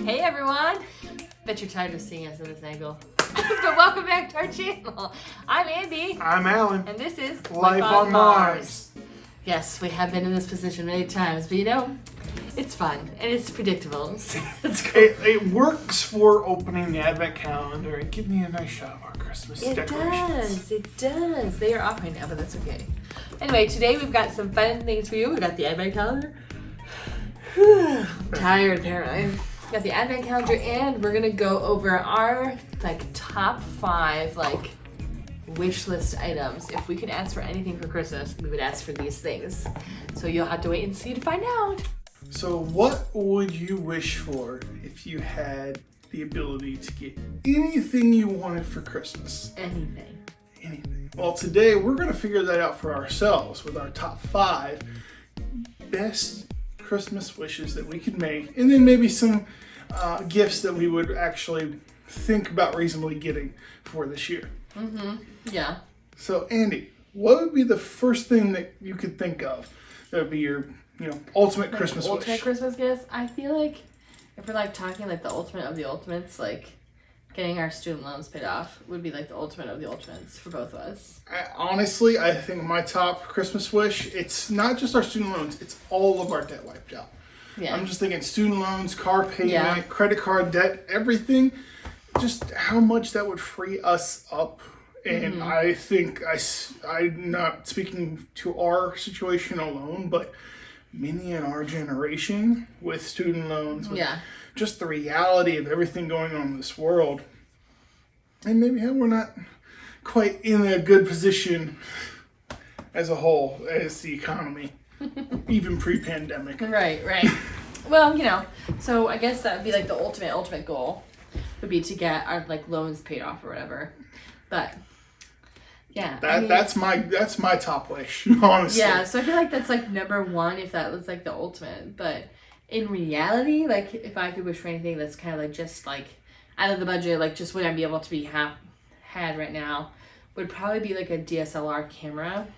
Hey everyone! Bet you're tired of seeing us in this angle. But welcome back to our channel. I'm Andy. I'm Alan. And this is Life on Mars. Yes, we have been in this position many times, but you know, it's fun and it's predictable. It's cool. It works for opening the advent calendar and giving you a nice shot of our Christmas decorations. It does. They are off right now, but that's okay. Anyway, today we've got some fun things for you. We got the advent calendar. Tired apparently. We got the advent calendar, and we're gonna go over our top 5 wish list items. If we could ask for anything for Christmas, we would ask for these things. So you'll have to wait and see to find out. So what would you wish for if you had the ability to get anything you wanted for Christmas? Anything. Well, today we're going to figure that out for ourselves with our top 5 best Christmas wishes that we could make, and then maybe some gifts that we would actually think about reasonably getting for this year. Yeah. So Andy, what would be the first thing that you could think of that would be your ultimate Christmas wish? Ultimate Christmas gifts? I feel like if we're talking the ultimate of the ultimates, getting our student loans paid off would be the ultimate of the ultimates for both of us. Honestly, I think my top Christmas wish, it's not just our student loans, it's all of our debt wiped out. Yeah. I'm just thinking student loans, car payment, credit card debt, everything, just how much that would free us up. And I think, I'm not speaking to our situation alone, but many in our generation with student loans, with just the reality of everything going on in this world, and maybe how we're not quite in a good position as a whole as the economy, even pre-pandemic. Right. Well, so I guess that would be the ultimate goal would be to get our loans paid off or whatever. But yeah, that's my top wish, honestly. Yeah, so I feel that's number 1 if that was the ultimate. But in reality, if I could wish for anything that's kind of just out of the budget, just what I'd be able to be had right now, would probably be a DSLR camera,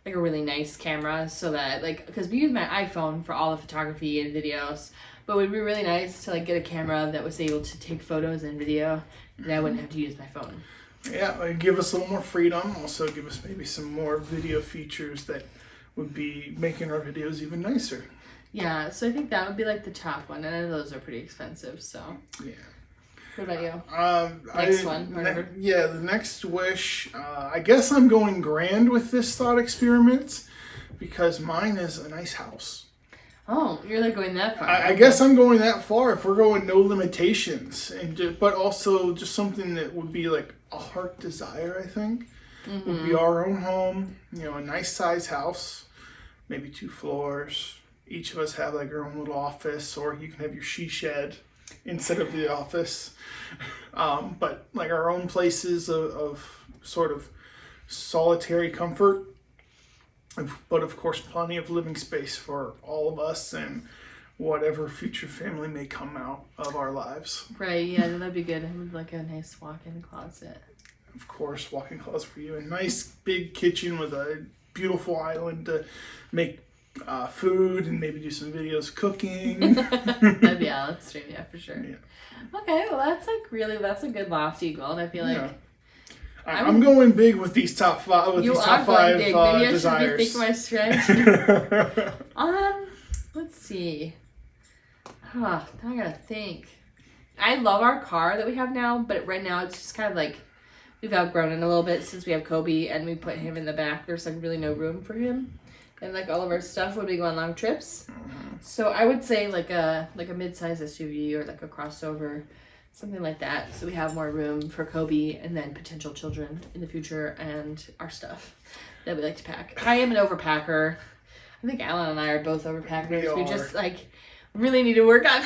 a really nice camera, so that because we use my iPhone for all the photography and videos, but it would be really nice to get a camera that was able to take photos and video, and I wouldn't have to use my phone. Yeah, give us a little more freedom. Also give us maybe some more video features that would be making our videos even nicer. Yeah, so I think that would be the top one, and I know those are pretty expensive, so. Yeah. What about you? Next one, whatever. The next wish, I guess I'm going grand with this thought experiment because mine is a nice house. Oh, you're going that far. I guess I'm going that far if we're going no limitations, but also just something that would be a heart desire, I think. Would be our own home, a nice size house, maybe 2 floors. Each of us have our own little office, or you can have your she shed instead of the office. But our own places of sort of solitary comfort, but of course plenty of living space for all of us and whatever future family may come out of our lives. Right, yeah, that'd be good. I would a nice walk-in closet. Of course, walk-in closet for you. A nice big kitchen with a beautiful island to make food and maybe do some videos cooking. That'd be Alex stream, for sure. Yeah. Okay, well that's a good lofty goal, and I feel I'm going big with these top 5 big. Maybe desires. I should rethink my strategy. Let's see. Now I gotta think. I love our car that we have now, but right now it's just kind of we've outgrown it a little bit since we have Kobe and we put him in the back. There's really no room for him, and all of our stuff when we go on long trips. So I would say a mid-size SUV or a crossover, something like that, so we have more room for Kobe and then potential children in the future and our stuff that we like to pack. I am an overpacker. I think Alan and I are both overpackers. We just really need to work on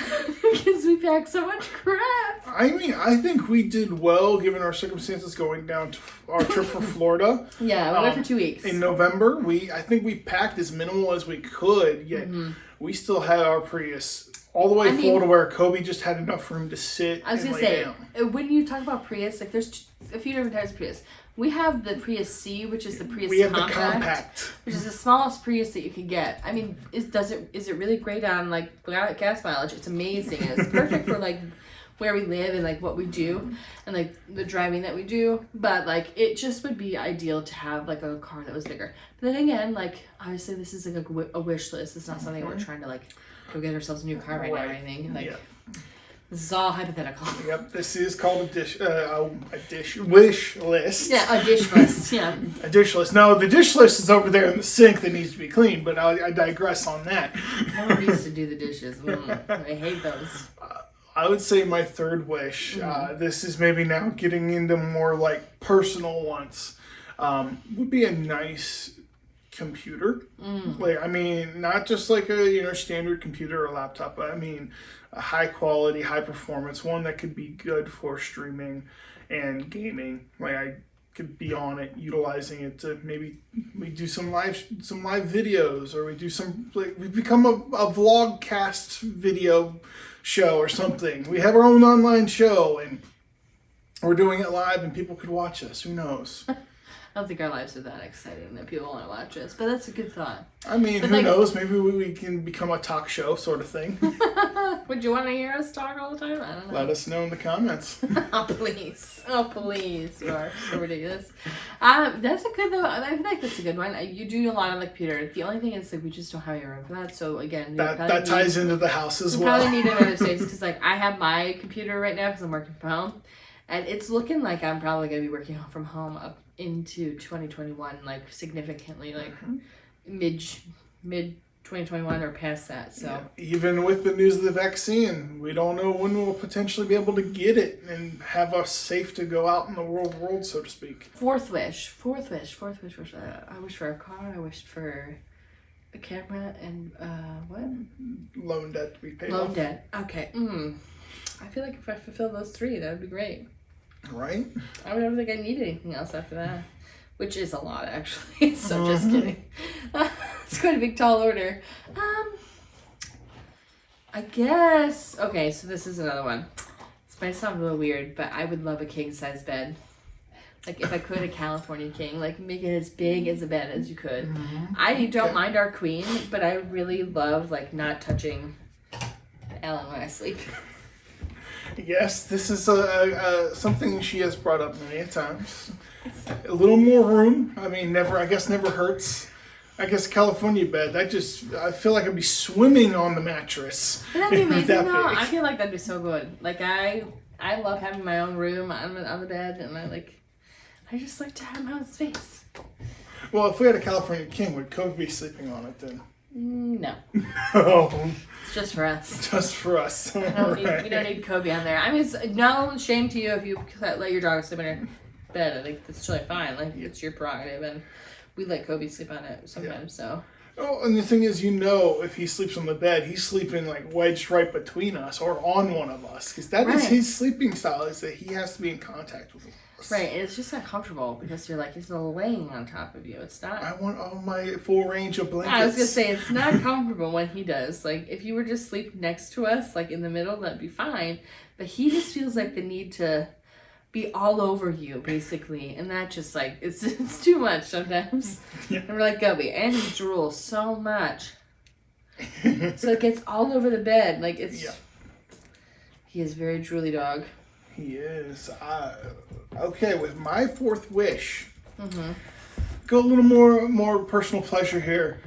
because we pack so much crap. I mean, I think we did well given our circumstances going down to our trip for Florida. Yeah, we went for 2 weeks. In November, I think we packed as minimal as we could, yet we still had our Prius all the way full to where Kobe just had enough room to sit. I was gonna say, when you talk about Prius, like there's a few different types of Prius. We have the Prius C, which is the Prius We have the compact, which is the smallest Prius that you can get. I mean, is it really great on like gas mileage? It's amazing. It's perfect for like where we live and like what we do and like the driving that we do. But like it just would be ideal to have like a car that was bigger. But then again, like obviously this is like a wish list. It's not something we're trying to like go get ourselves a new car right now or anything. Like this is all hypothetical. Yep, this is called a wish list. Yeah, a dish list. Yeah. A dish list. No, the dish list is over there in the sink that needs to be cleaned, but I digress on that. No one needs to do the dishes. I hate those. I would say my third wish, this is maybe now getting into more like personal ones, would be a nice computer. Like, I mean, not just like a standard computer or laptop, but I mean a high quality, high performance one that could be good for streaming and gaming. Like I could be on it, utilizing it to maybe we do some live videos, or we do some like we become a vlogcast video show or something. We have our own online show and we're doing it live and people could watch us. Who knows? I don't think our lives are that exciting that people want to watch us, but that's a good thought. I mean, but who knows? Maybe we can become a talk show sort of thing. Would you want to hear us talk all the time? I don't know. Let us know in the comments. Oh, please. Oh, please. You are so ridiculous. That's a good, though. I feel like that's a good one. You do a lot on the computer. The only thing is, like, we just don't have a room for that. So, again, that ties into the house as well. We probably need another space because, like, I have my computer right now because I'm working from home. And it's looking like I'm probably going to be working from home up into 2021, like significantly, like mid 2021 or past that. So even with the news of the vaccine, we don't know when we'll potentially be able to get it and have us safe to go out in the world, so to speak. Fourth wish. I wish for a car. I wished for a camera and what? Loan debt to be paid off. Loan debt. Okay. I feel like if I fulfill those three, that would be great. Right? I don't think I need anything else after that, which is a lot actually. So just kidding. It's quite a big tall order. I guess. Okay, so this is another one. This might sound real weird, but I would love a king size bed. Like if I could, a California king, like make it as big as a bed as you could. I don't mind our queen, but I really love like not touching Ellen when I sleep. Yes, this is something she has brought up many times. A little more room. I mean, never hurts. I guess California bed. I feel like I'd be swimming on the mattress. That'd be amazing, though. I feel like that'd be so good. Like I love having my own room on the bed, and I just like to have my own space. Well, if we had a California king, would Kobe be sleeping on it then? No. No. It's just for us. Just for us. We don't need Kobe on there. I mean, it's no shame to you if you let your dog sleep in her bed. I think that's totally fine. Like, it's your prerogative, and we let Kobe sleep on it sometimes, so. Oh, and the thing is, if he sleeps on the bed, he's sleeping like wedged right between us or on one of us. Because that is his sleeping style, is that he has to be in contact with us. Right, and it's just not comfortable because you're like, he's laying on top of you. It's not. I want all my full range of blankets. I was going to say, it's not comfortable when he does. Like, if you were just sleep next to us, like in the middle, that'd be fine. But he just feels like the need to be all over you, basically. And that just, like, it's too much sometimes. Yeah. And we're like, Kobe, and he drools so much. So it gets all over the bed. Like, it's... Yeah. He is very drooly dog. He is. Okay, with my fourth wish, go a little more personal pleasure here.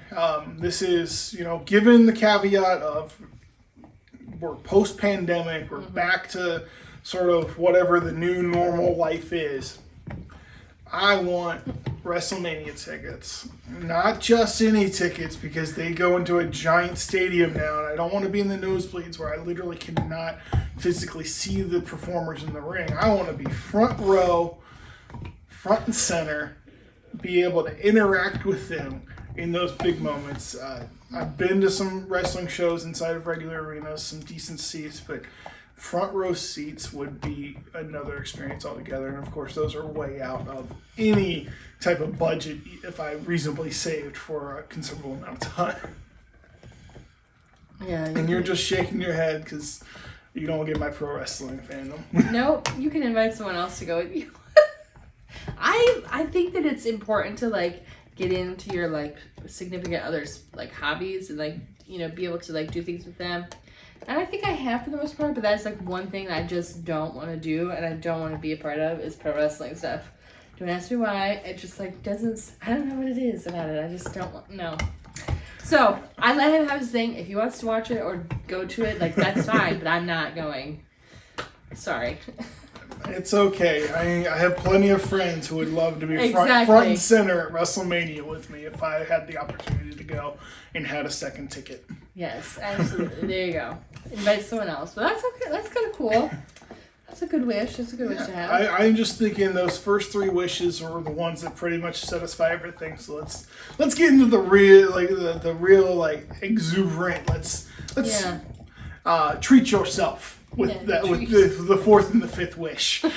This is, given the caveat of we're post-pandemic, we're back to sort of whatever the new normal life is. I want WrestleMania tickets. Not just any tickets, because they go into a giant stadium now, and I don't want to be in the nosebleeds where I literally cannot physically see the performers in the ring. I want to be front row, front and center, be able to interact with them in those big moments. I've been to some wrestling shows inside of regular arenas, some decent seats, but front row seats would be another experience altogether. And of course, those are way out of any type of budget if I reasonably saved for a considerable amount of time. Yeah. And you're just shaking your head because you don't get my pro wrestling fandom. Nope. You can invite someone else to go with you. I think that it's important to like get into your like significant other's like hobbies and like, you know, be able to like do things with them. And I think I have for the most part, but that's like one thing I just don't want to do and I don't want to be a part of is pro wrestling stuff. Don't ask me why. It just like doesn't, I don't know what it is about it. I just don't want, no. So I let him have his thing. If he wants to watch it or go to it, like that's fine, but I'm not going. Sorry. It's okay. I have plenty of friends who would love to be front and center at WrestleMania with me if I had the opportunity to go and had a second ticket. Yes, absolutely. There you go. Invite someone else. But that's okay. That's kind of cool. That's a good wish. That's a good wish to have. I'm just thinking those first 3 wishes are the ones that pretty much satisfy everything. So let's get into the real the real like exuberant. Let's treat yourself with the 4th and the 5th wish. All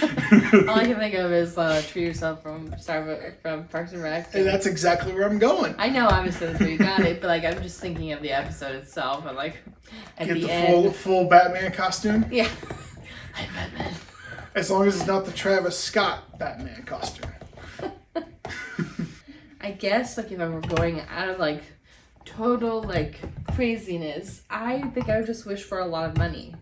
I can think of is treat yourself from Parks and Rec. And that's exactly where I'm going. I know, obviously that's where you got it, but like I'm just thinking of the episode itself and like at get the end. Full Batman costume. Yeah. I'm Batman. As long as it's not the Travis Scott Batman costume. I guess like if I were going out of like total like craziness, I think I would just wish for a lot of money.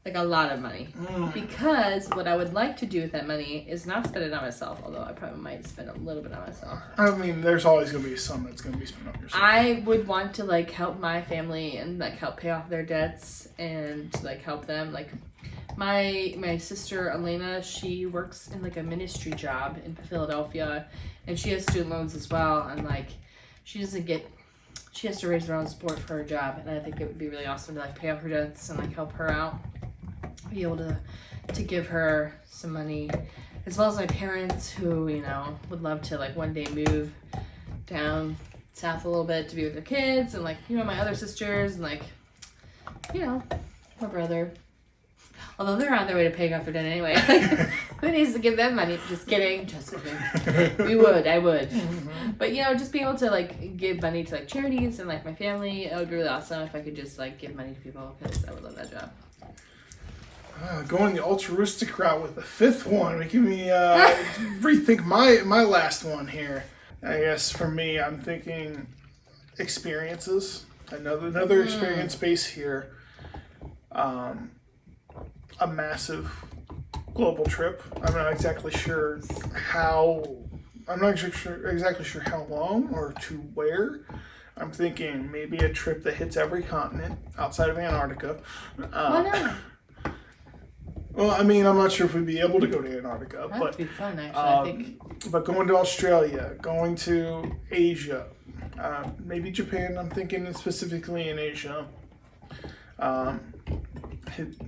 Like a lot of money. Because what I would like to do with that money is not spend it on myself, although I probably might spend a little bit on myself. I mean, there's always going to be some that's going to be spent on yourself. I would want to like help my family and like help pay off their debts and like help them. Like my sister Elena, she works in like a ministry job in Philadelphia and she has student loans as well, and like she has to raise her own support for her job, and I think it would be really awesome to like pay off her debts and like help her out. Be able to give her some money, as well as my parents who, you know, would love to like one day move down south a little bit to be with their kids, and like, you know, my other sisters and like, you know, my brother. Although they're on their way to paying off their debt anyway. Like, who needs to give them money? Just kidding. Just kidding. I would. But, you know, just be able to, like, give money to, like, charities and, like, my family. It would be really awesome if I could just, like, give money to people because I would love that job. Going the altruistic route with the 5th one, making me rethink my last one here. I guess for me, I'm thinking experiences. Another experience base here. A massive global trip. I'm not exactly sure how long or to where. I'm thinking maybe a trip that hits every continent outside of Antarctica. Why not? Well, I mean, I'm not sure if we'd be able to go to Antarctica. That would be fun, actually, I think. But going to Australia, going to Asia, maybe Japan, I'm thinking specifically in Asia.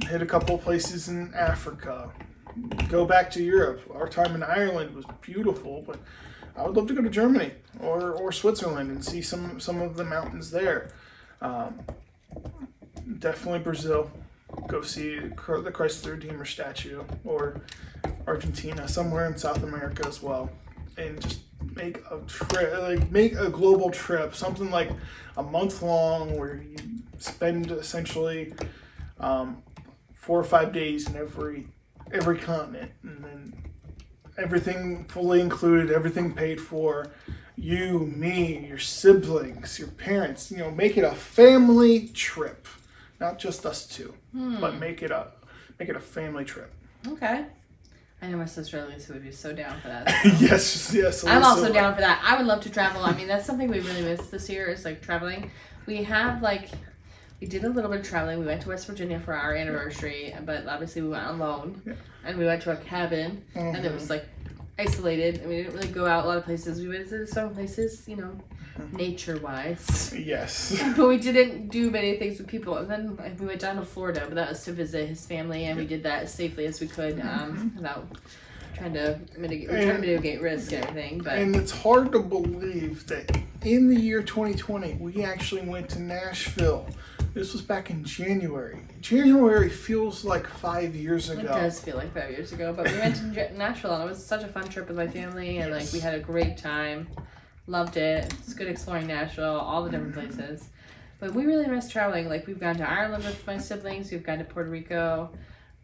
Hit a couple of places in Africa. Go back to Europe. Our time in Ireland was beautiful, but I would love to go to Germany or Switzerland and see some of the mountains there. Definitely Brazil. Go see the Christ the Redeemer statue, or Argentina, somewhere in South America as well, and just make a trip, make a global trip, something like a month long, where you spend essentially 4 or 5 days in every continent, and then everything fully included, everything paid for. You, me, your siblings, your parents. You know, make it a family trip. Not just us two, but make it a family trip. Okay. I know my sister Lisa would be so down for that. Yes. Elisa. I'm also down for that. I would love to travel. I mean, that's something we really missed this year is like traveling. We did a little bit of traveling. We went to West Virginia for our anniversary, but obviously we went alone. Yeah. And we went to a cabin, and it was like isolated. And we didn't really go out a lot of places. We visited some places, you know, nature-wise. Yes. But we didn't do many things with people. And then we went down to Florida, but that was to visit his family, and we did that as safely as we could without trying to mitigate risk and everything. But and it's hard to believe that in the year 2020, we actually went to Nashville. This was back in January. January feels like 5 years ago. It does feel like 5 years ago, but we went to Nashville, and it was such a fun trip with my family, and like we had a great time. Loved it. It's good exploring Nashville, all the different places. But we really miss traveling. Like, we've gone to Ireland with my siblings. We've gone to Puerto Rico.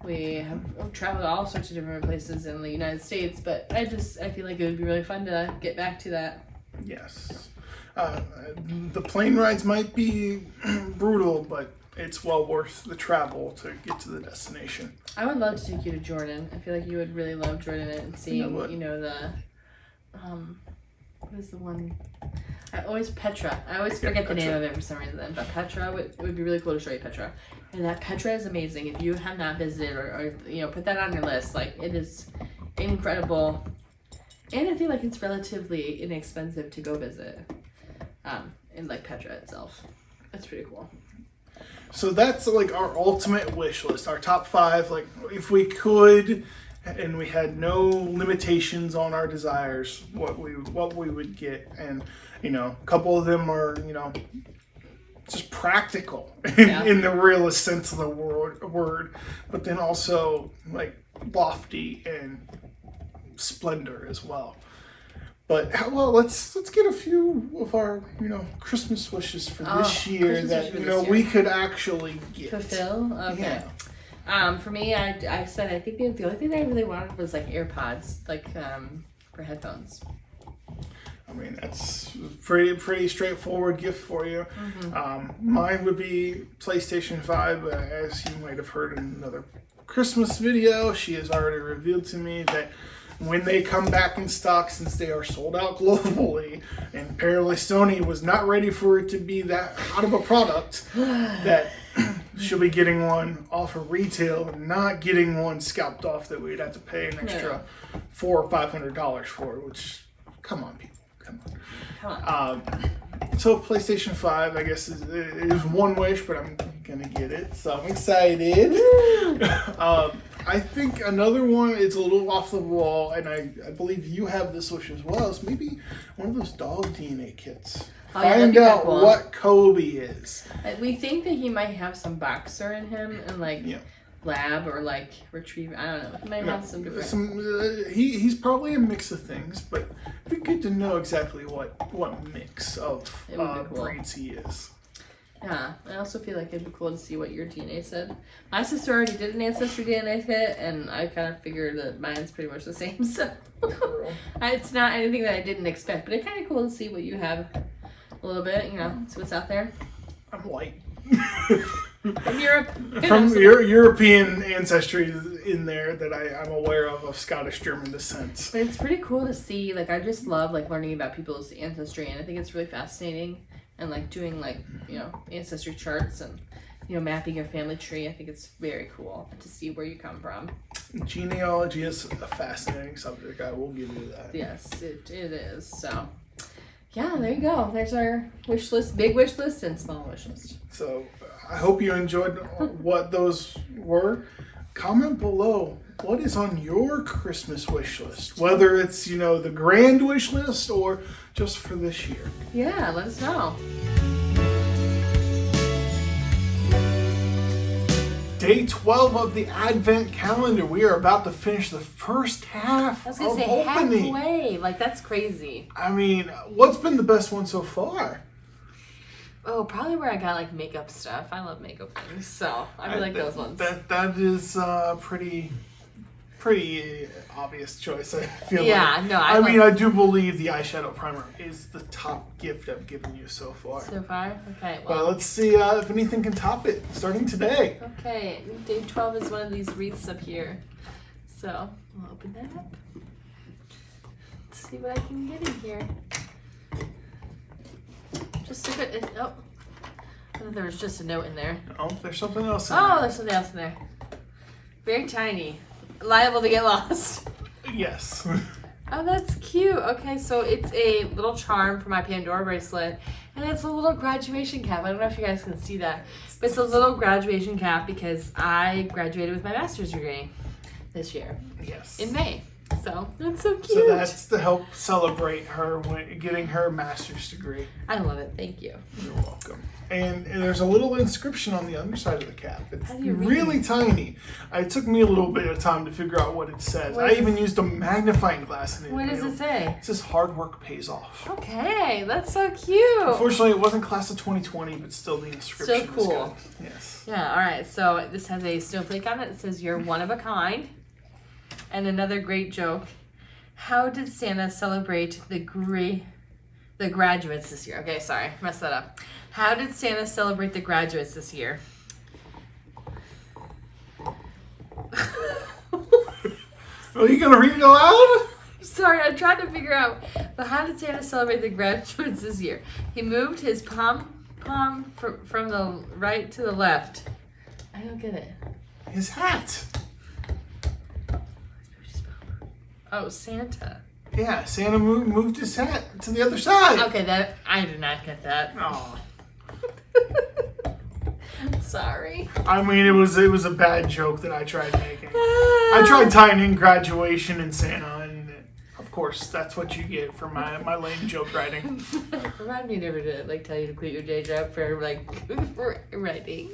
We have traveled to all sorts of different places in the United States. But I feel like it would be really fun to get back to that. Yes. The plane rides might be brutal, but it's well worth the travel to get to the destination. I would love to take you to Jordan. I feel like you would really love Jordan and seeing, the, what is the one? Petra. I always forget the name of it for some reason. But Petra, it would be really cool to show you Petra. And that Petra is amazing. If you have not visited or put that on your list, like, it is incredible. And I feel like it's relatively inexpensive to go visit. In like Petra itself. That's pretty cool. So that's like our ultimate wish list, our top 5. Like, if we could, and we had no limitations on our desires, what we would get, and a couple of them are just practical in the realest sense of the word, but then also like lofty and splendor as well. But let's get a few of our Christmas wishes for this year that we could actually get. Fulfill? Okay. Yeah. For me, I said I think the only thing that I really wanted was like AirPods, like for headphones. I mean, that's pretty straightforward gift for you. Mm-hmm. Mine would be PlayStation 5. As you might have heard in another Christmas video, she has already revealed to me that when they come back in stock, since they are sold out globally, and apparently Sony was not ready for it to be that hot of a product, that she'll be getting one off of retail and not getting one scalped off that we'd have to pay an extra $400 or $500 for, which, come on, people. Come on. So PlayStation 5, I guess, is one wish, but I'm gonna get it, so I'm excited. I think another one is a little off the wall, and I believe you have this wish as well, is maybe one of those dog DNA kits. Find out what Kobe is. We think that he might have some boxer in him, and like lab or like retriever. I don't know. He might have some different. He's probably a mix of things, but it'd be good to know exactly what mix of breeds he is. Yeah, I also feel like it'd be cool to see what your DNA said. My sister already did an ancestry DNA kit, and I kind of figured that mine's pretty much the same. So it's not anything that I didn't expect, but it's kind of cool to see what you have a little bit. See what's out there. I'm white. From Europe. From European ancestry in there that I'm aware of Scottish German descent. But it's pretty cool to see. Like, I just love like learning about people's ancestry, and I think it's really fascinating. And like doing like ancestry charts and mapping your family tree. I think it's very cool to see where you come from. Genealogy is a fascinating subject. I will give you that. Yes, it is. So yeah, there you go. There's our wish list, big wish list and small wish list. So I hope you enjoyed what those were. Comment below. What is on your Christmas wish list? Whether it's, the grand wish list or just for this year. Yeah, let us know. Day 12 of the Advent calendar. We are about to finish the first half of opening. Halfway. Like, that's crazy. I mean, what's been the best one so far? Oh, probably where I got like makeup stuff. I love makeup things, so I really like those ones. That is pretty obvious choice. I feel like. I mean, I do believe the eyeshadow primer is the top gift I've given you so far. So far, okay. Well, let's see if anything can top it. Starting today. Okay, day 12 is one of these wreaths up here, so I'll open that up. Let's see what I can get in here. Just a bit. Oh, I thought there was just a note in there. Oh, there's something else in there. Oh, there's something else in there. Very tiny. Liable to get lost. Yes. Oh, that's cute. Okay, so it's a little charm for my Pandora bracelet, and it's a little graduation cap. I don't know if you guys can see that, but it's a little graduation cap because I graduated with my master's degree this year. Yes. In May. So that's so cute. So that's to help celebrate her getting her master's degree. I love it. Thank you. You're welcome. And there's a little inscription on the underside of the cap. It's How do you read really tiny. It took me a little bit of time to figure out what it says. I even used a magnifying glass in it. What does it say? It says hard work pays off. Okay, that's so cute. Unfortunately, it wasn't class of 2020, but still the inscription Still cool. is good. Yes. Yeah, all right. So this has a snowflake on it. It says, "You're one of a kind." And another great joke. How did Santa celebrate the graduates this year? Okay, sorry. Messed that up. How did Santa celebrate the graduates this year? Are you going to read it aloud? Sorry, I'm trying to figure out. But how did Santa celebrate the graduates this year? He moved his palm from the right to the left. I don't get it. His hat. Oh, Santa. Yeah, Santa moved his hat to the other side. Okay, that I did not get that. Oh. Sorry. I mean, it was a bad joke that I tried making. I tried tying in graduation and Santa, and of course, that's what you get for my lame joke writing. Remind me never to tell you to quit your day job for writing.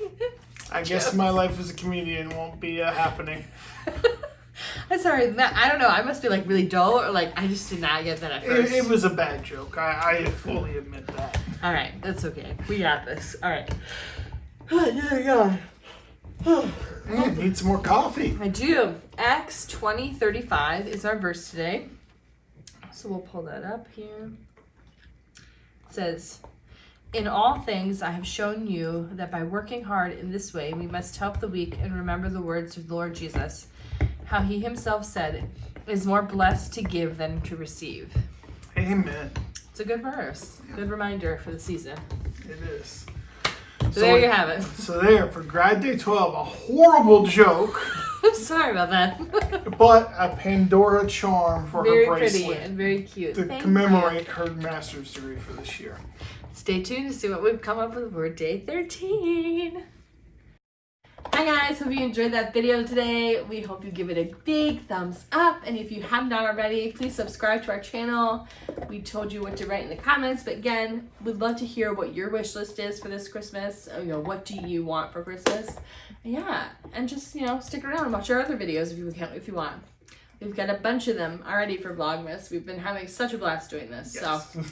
I guess my life as a comedian won't be happening. I'm sorry. I don't know. I must be really dull, or I just did not get that at first. It was a bad joke. I fully admit that. All right, that's okay. We got this. All right. Oh, yeah. Need some more coffee. I do. Acts 20:35 is our verse today. So we'll pull that up here. It says, "In all things I have shown you that by working hard in this way, we must help the weak and remember the words of the Lord Jesus, how he himself said, it is more blessed to give than to receive." Amen. It's a good verse. Good reminder for the season. It is. So there you have it. So there, for Grad Day 12, a horrible joke. I'm sorry about that. But a Pandora charm for Very her bracelet. pretty and very cute. To commemorate her master's degree for this year. Stay tuned to see what we've come up with for day 13. Hi guys, hope you enjoyed that video today. We hope you give it a big thumbs up, and if you have not already, please subscribe to our channel. We told you what to write in the comments, but again, we'd love to hear what your wish list is for this Christmas. What do you want for Christmas? Yeah, and just stick around and watch our other videos if you want. We've got a bunch of them already for VLOGMAS. We've been having such a blast doing this. Yes. So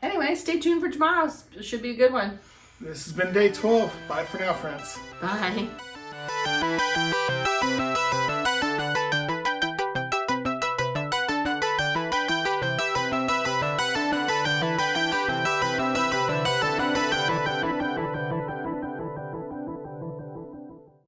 anyway, stay tuned for tomorrow. It should be a good one. This has been day 12. Bye for now, friends. Bye.